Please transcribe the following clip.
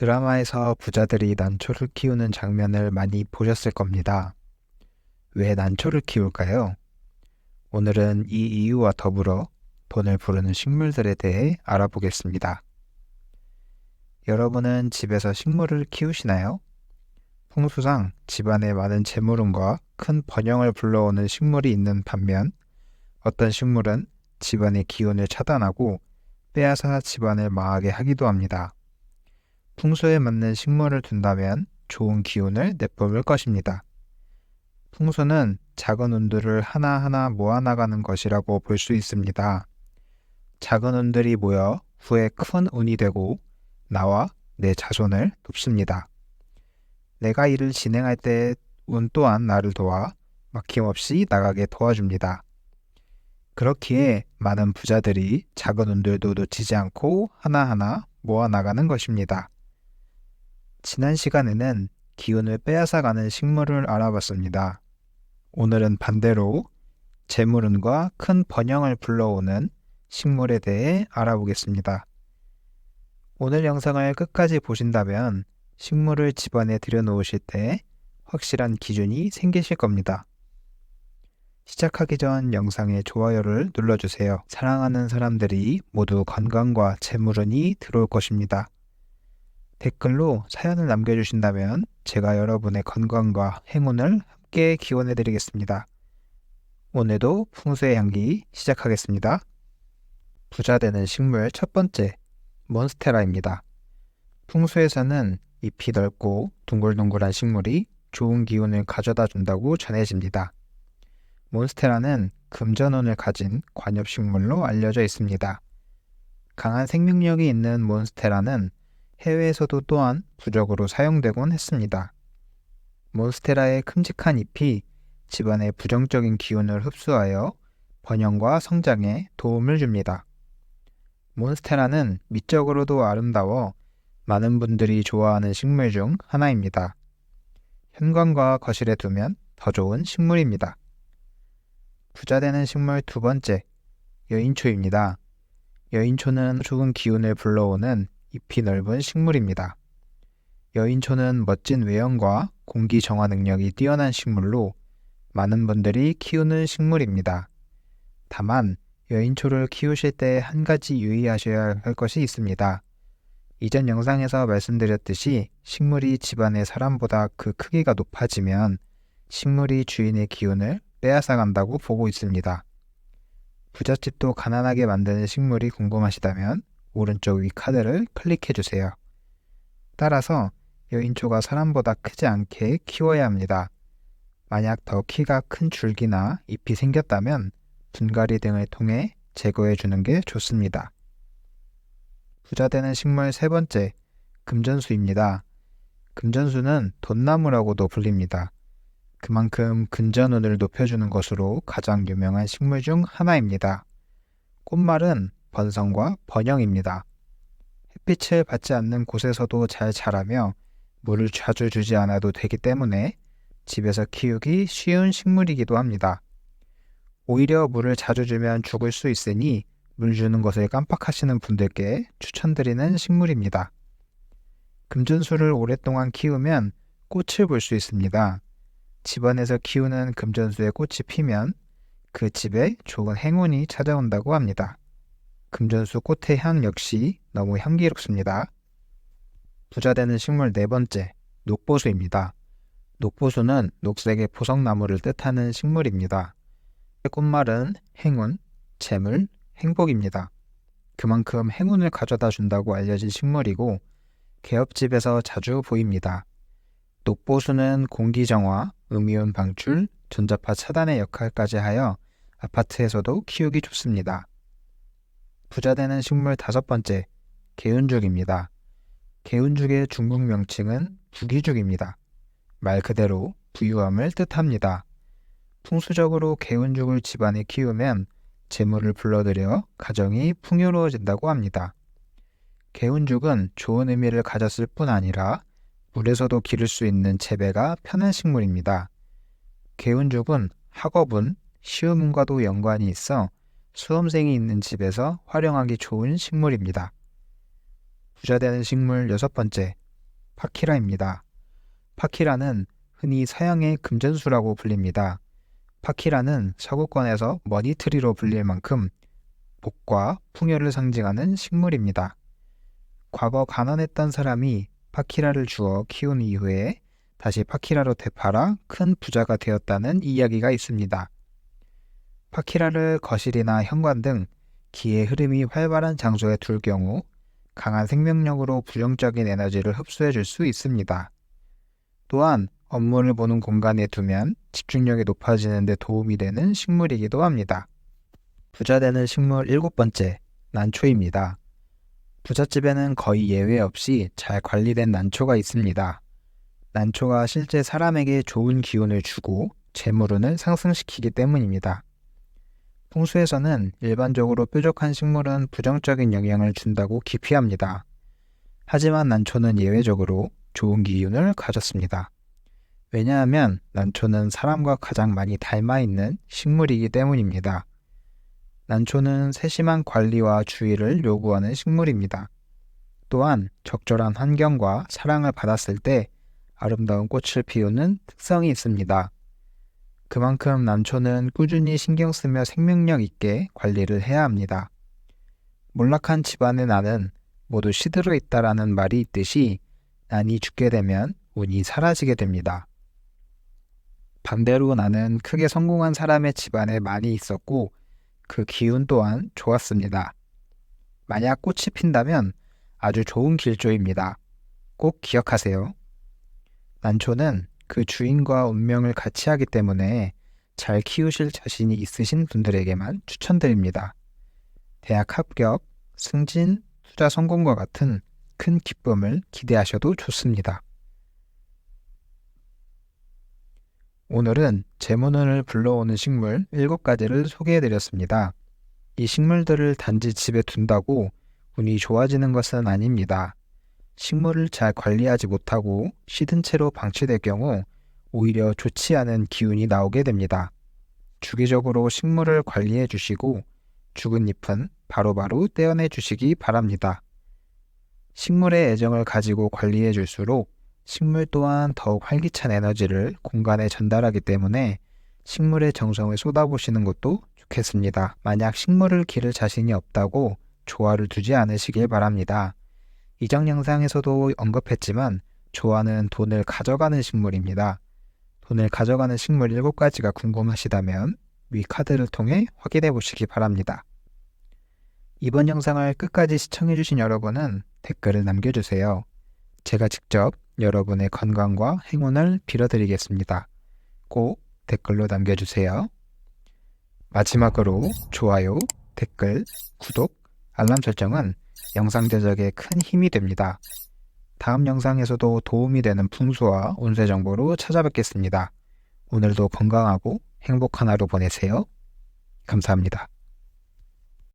드라마에서 부자들이 난초를 키우는 장면을 많이 보셨을 겁니다. 왜 난초를 키울까요? 오늘은 이 이유와 더불어 돈을 부르는 식물들에 대해 알아보겠습니다. 여러분은 집에서 식물을 키우시나요? 풍수상 집안에 많은 재물운과 큰 번영을 불러오는 식물이 있는 반면 어떤 식물은 집안의 기운을 차단하고 빼앗아 집안을 망하게 하기도 합니다. 풍수에 맞는 식물을 둔다면 좋은 기운을 내뿜을 것입니다. 풍수는 작은 운들을 하나하나 모아나가는 것이라고 볼 수 있습니다. 작은 운들이 모여 후에 큰 운이 되고 나와 내 자손을 돕습니다. 내가 일을 진행할 때 운 또한 나를 도와 막힘없이 나가게 도와줍니다. 그렇기에 많은 부자들이 작은 운들도 놓치지 않고 하나하나 모아나가는 것입니다. 지난 시간에는 기운을 빼앗아가는 식물을 알아봤습니다. 오늘은 반대로 재물운과 큰 번영을 불러오는 식물에 대해 알아보겠습니다. 오늘 영상을 끝까지 보신다면 식물을 집안에 들여놓으실 때 확실한 기준이 생기실 겁니다. 시작하기 전 영상에 좋아요를 눌러주세요. 사랑하는 사람들이 모두 건강과 재물운이 들어올 것입니다. 댓글로 사연을 남겨주신다면 제가 여러분의 건강과 행운을 함께 기원해드리겠습니다. 오늘도 풍수의 향기 시작하겠습니다. 부자 되는 식물 첫 번째, 몬스테라입니다. 풍수에서는 잎이 넓고 둥글둥글한 식물이 좋은 기운을 가져다 준다고 전해집니다. 몬스테라는 금전운을 가진 관엽식물로 알려져 있습니다. 강한 생명력이 있는 몬스테라는 해외에서도 또한 부적으로 사용되곤 했습니다. 몬스테라의 큼직한 잎이 집안의 부정적인 기운을 흡수하여 번영과 성장에 도움을 줍니다. 몬스테라는 미적으로도 아름다워 많은 분들이 좋아하는 식물 중 하나입니다. 현관과 거실에 두면 더 좋은 식물입니다. 부자 되는 식물 두 번째, 여인초입니다. 여인초는 좋은 기운을 불러오는 잎이 넓은 식물입니다. 여인초는 멋진 외형과 공기 정화 능력이 뛰어난 식물로 많은 분들이 키우는 식물입니다. 다만 여인초를 키우실 때 한 가지 유의하셔야 할 것이 있습니다. 이전 영상에서 말씀드렸듯이 식물이 집안의 사람보다 그 크기가 높아지면 식물이 주인의 기운을 빼앗아간다고 보고 있습니다. 부잣집도 가난하게 만드는 식물이 궁금하시다면 오른쪽 위 카드를 클릭해주세요. 따라서 여인초가 사람보다 크지 않게 키워야 합니다. 만약 더 키가 큰 줄기나 잎이 생겼다면 분갈이 등을 통해 제거해 주는 게 좋습니다. 부자 되는 식물 세 번째, 금전수입니다. 금전수는 돈나무라고도 불립니다. 그만큼 금전운을 높여주는 것으로 가장 유명한 식물 중 하나입니다. 꽃말은 번성과 번영입니다. 햇빛을 받지 않는 곳에서도 잘 자라며 물을 자주 주지 않아도 되기 때문에 집에서 키우기 쉬운 식물이기도 합니다. 오히려 물을 자주 주면 죽을 수 있으니 물 주는 것을 깜빡하시는 분들께 추천드리는 식물입니다. 금전수를 오랫동안 키우면 꽃을 볼 수 있습니다. 집안에서 키우는 금전수의 꽃이 피면 그 집에 좋은 행운이 찾아온다고 합니다. 금전수 꽃의 향 역시 너무 향기롭습니다. 부자 되는 식물 네 번째, 녹보수입니다. 녹보수는 녹색의 보석나무를 뜻하는 식물입니다. 꽃말은 행운, 재물, 행복입니다. 그만큼 행운을 가져다 준다고 알려진 식물이고 개업집에서 자주 보입니다. 녹보수는 공기정화, 음이온 방출, 전자파 차단의 역할까지 하여 아파트에서도 키우기 좋습니다. 부자 되는 식물 다섯 번째, 개운죽입니다. 개운죽의 중국 명칭은 부귀죽입니다. 말 그대로 부유함을 뜻합니다. 풍수적으로 개운죽을 집안에 키우면 재물을 불러들여 가정이 풍요로워진다고 합니다. 개운죽은 좋은 의미를 가졌을 뿐 아니라 물에서도 기를 수 있는 재배가 편한 식물입니다. 개운죽은 학업운, 시험운과도 연관이 있어 수험생이 있는 집에서 활용하기 좋은 식물입니다. 부자 되는 식물 여섯 번째, 파키라입니다. 파키라는 흔히 서양의 금전수라고 불립니다. 파키라는 서구권에서 머니트리로 불릴 만큼 복과 풍요를 상징하는 식물입니다. 과거 가난했던 사람이 파키라를 주워 키운 이후에 다시 파키라로 되팔아 큰 부자가 되었다는 이야기가 있습니다. 파키라를 거실이나 현관 등 기의 흐름이 활발한 장소에 둘 경우 강한 생명력으로 부정적인 에너지를 흡수해 줄 수 있습니다. 또한 업무를 보는 공간에 두면 집중력이 높아지는 데 도움이 되는 식물이기도 합니다. 부자 되는 식물 7번째, 난초입니다. 부잣집에는 거의 예외 없이 잘 관리된 난초가 있습니다. 난초가 실제 사람에게 좋은 기운을 주고 재물운을 상승시키기 때문입니다. 풍수에서는 일반적으로 뾰족한 식물은 부정적인 영향을 준다고 기피합니다. 하지만 난초는 예외적으로 좋은 기운을 가졌습니다. 왜냐하면 난초는 사람과 가장 많이 닮아 있는 식물이기 때문입니다. 난초는 세심한 관리와 주의를 요구하는 식물입니다. 또한 적절한 환경과 사랑을 받았을 때 아름다운 꽃을 피우는 특성이 있습니다. 그만큼 난초는 꾸준히 신경 쓰며 생명력 있게 관리를 해야 합니다. 몰락한 집안의 난은 모두 시들어 있다라는 말이 있듯이 난이 죽게 되면 운이 사라지게 됩니다. 반대로 난은 크게 성공한 사람의 집안에 많이 있었고 그 기운 또한 좋았습니다. 만약 꽃이 핀다면 아주 좋은 길조입니다. 꼭 기억하세요. 난초는 그 주인과 운명을 같이 하기 때문에 잘 키우실 자신이 있으신 분들에게만 추천드립니다. 대학 합격, 승진, 투자 성공과 같은 큰 기쁨을 기대하셔도 좋습니다. 오늘은 재물운을 불러오는 식물 7가지를 소개해드렸습니다. 이 식물들을 단지 집에 둔다고 운이 좋아지는 것은 아닙니다. 식물을 잘 관리하지 못하고 시든 채로 방치될 경우 오히려 좋지 않은 기운이 나오게 됩니다. 주기적으로 식물을 관리해 주시고 죽은 잎은 바로바로 떼어내 주시기 바랍니다. 식물의 애정을 가지고 관리해 줄수록 식물 또한 더욱 활기찬 에너지를 공간에 전달하기 때문에 식물의 정성을 쏟아부시는 것도 좋겠습니다. 만약 식물을 기를 자신이 없다고 조화를 두지 않으시길 바랍니다. 이전 영상에서도 언급했지만 조화는 돈을 가져가는 식물입니다. 돈을 가져가는 식물 7가지가 궁금하시다면 위 카드를 통해 확인해 보시기 바랍니다. 이번 영상을 끝까지 시청해주신 여러분은 댓글을 남겨주세요. 제가 직접 여러분의 건강과 행운을 빌어드리겠습니다. 꼭 댓글로 남겨주세요. 마지막으로 좋아요, 댓글, 구독, 알람 설정은 영상 제작에 큰 힘이 됩니다. 다음 영상에서도 도움이 되는 풍수와 운세 정보로 찾아뵙겠습니다. 오늘도 건강하고 행복한 하루 보내세요. 감사합니다.